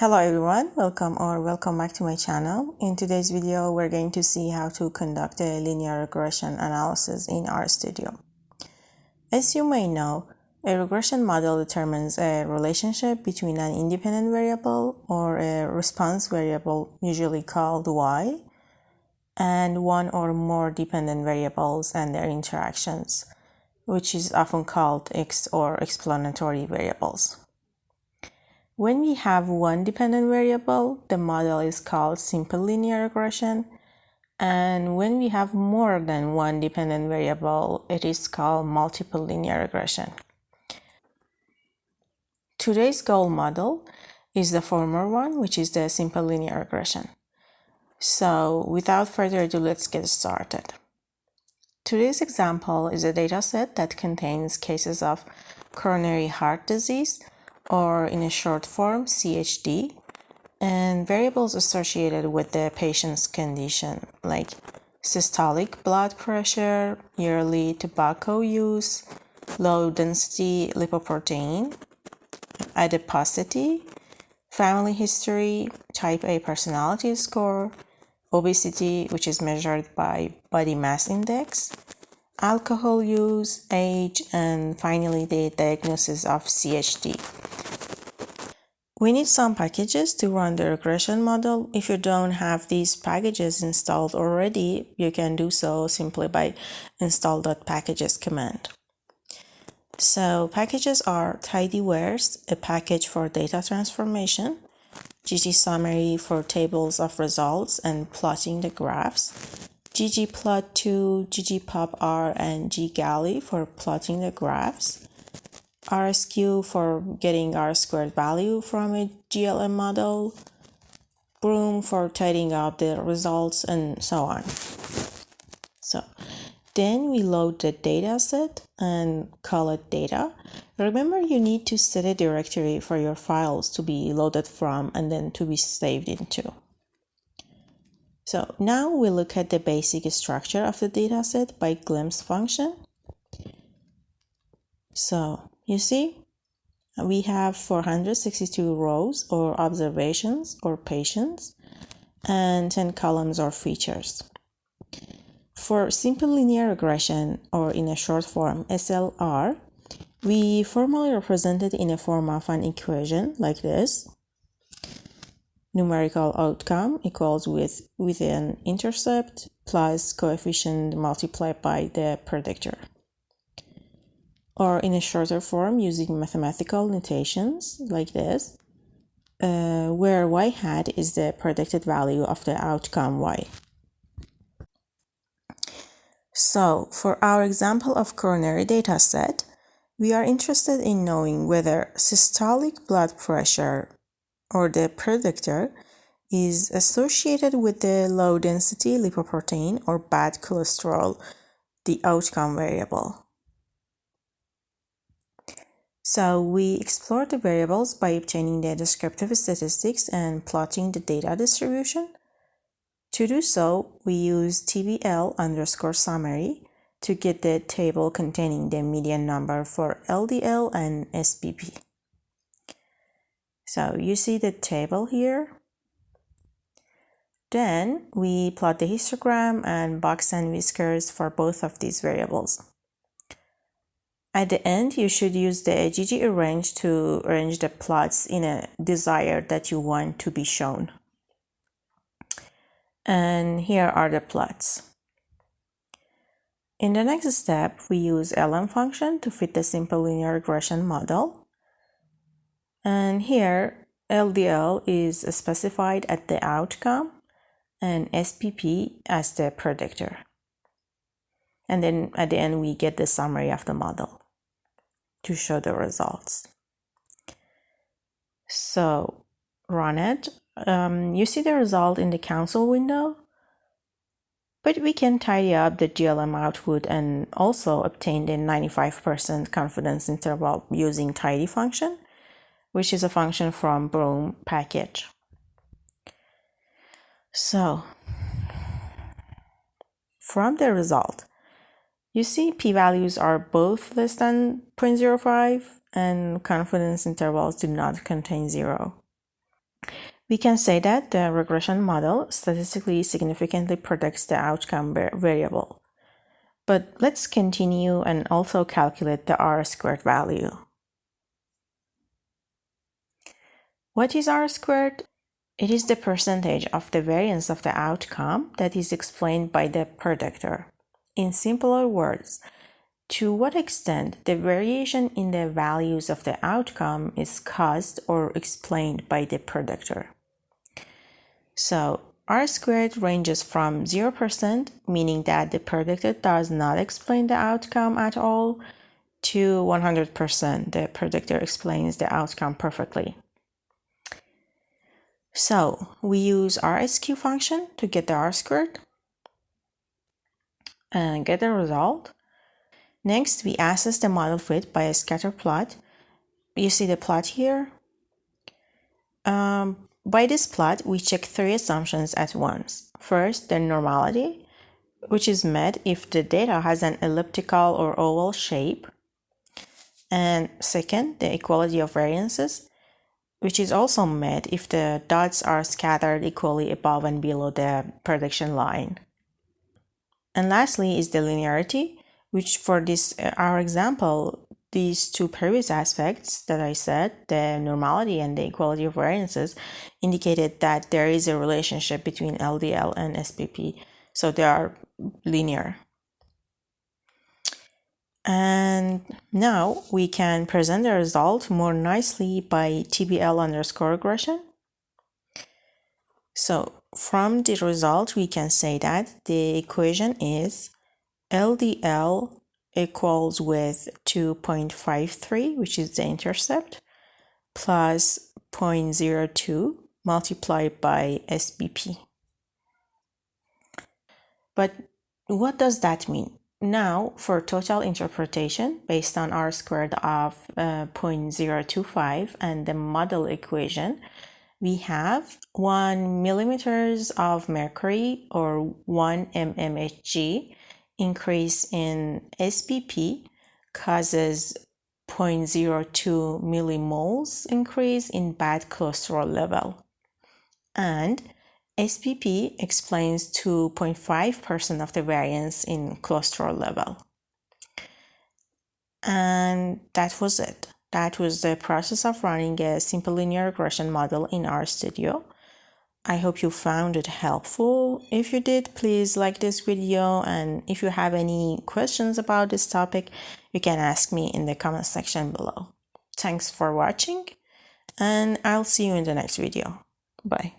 Hello everyone, welcome back to my channel. In today's video, we're going to see how to conduct a linear regression analysis in RStudio. As you may know, a regression model determines a relationship between an independent variable or a response variable, usually called y, and one or more dependent variables and their interactions, which is often called x or explanatory variables. When we have one dependent variable, the model is called simple linear regression, and when we have more than one dependent variable, it is called multiple linear regression. Today's goal model is the former one, which is the simple linear regression. So without further ado, let's get started. Today's example is a dataset that contains cases of coronary heart disease, or in a short form, CHD, and variables associated with the patient's condition, like systolic blood pressure, yearly tobacco use, low density lipoprotein, adiposity, family history, type A personality score, obesity, which is measured by body mass index, alcohol use, age, and finally the diagnosis of CHD. We need some packages to run the regression model. If you don't have these packages installed already, you can do so simply by install.packages command. So packages are tidyverse, a package for data transformation, ggsummary for tables of results and plotting the graphs, ggplot2, ggpopr, and ggalley for plotting the graphs, RSQ for getting R-squared value from a GLM model, Broom for tidying up the results, and so on. So then we load the data set and call it data. Remember, you need to set a directory for your files to be loaded from and then to be saved into. So now we look at the basic structure of the dataset by glimpse function. So you see, we have 462 rows or observations or patients and 10 columns or features. For simple linear regression, or in a short form SLR, we formally represent it in a form of an equation like this. Numerical outcome equals with an intercept plus coefficient multiplied by the predictor. Or in a shorter form using mathematical notations like this, where y hat is the predicted value of the outcome y. So for our example of coronary data set, we are interested in knowing whether systolic blood pressure, or the predictor, is associated with the low density lipoprotein or bad cholesterol, the outcome variable. So we explore the variables by obtaining the descriptive statistics and plotting the data distribution. To do so, we use tbl_summary to get the table containing the median number for LDL and SBP. So you see the table here. Then we plot the histogram and box and whiskers for both of these variables. At the end, you should use the ggArrange to arrange the plots in a desired that you want to be shown. And here are the plots. In the next step, we use lm function to fit the simple linear regression model. And here, LDL is specified at the outcome and SPP as the predictor. And then at the end, we get the summary of the model to show the results. So run it. You see the result in the console window, but we can tidy up the GLM output and also obtain the 95% confidence interval using tidy function, which is a function from Broom package. So from the result, you see p-values are both less than 0.05 and confidence intervals do not contain 0. We can say that the regression model statistically significantly predicts the outcome variable. But let's continue and also calculate the R-squared value. What is R-squared? It is the percentage of the variance of the outcome that is explained by the predictor. In simpler words, to what extent the variation in the values of the outcome is caused or explained by the predictor. So, R-squared ranges from 0%, meaning that the predictor does not explain the outcome at all, to 100%, the predictor explains the outcome perfectly. So, we use RSQ function to get the R-squared and get the result. Next, we assess the model fit by a scatter plot. You see the plot here? By this plot, we check three assumptions at once. First, the normality, which is met if the data has an elliptical or oval shape. And second, the equality of variances, which is also met if the dots are scattered equally above and below the prediction line. And lastly is the linearity, which for this our example, these two previous aspects that I said, the normality and the equality of variances, indicated that there is a relationship between LDL and SPP, so they are linear. And now we can present the result more nicely by TBL_regression. So from the result, we can say that the equation is LDL equals with 2.53, which is the intercept, plus 0.02 multiplied by SBP. But what does that mean? Now, for total interpretation based on R-squared of 0.025 and the model equation, we have 1 millimeters of mercury or 1 mmHg increase in SPP causes 0.02 millimoles increase in bad cholesterol level. And SPP explains 2.5% of the variance in cholesterol level. And that was it. That was the process of running a simple linear regression model in RStudio. I hope you found it helpful. If you did, please like this video, and if you have any questions about this topic, you can ask me in the comment section below. Thanks for watching, and I'll see you in the next video. Bye.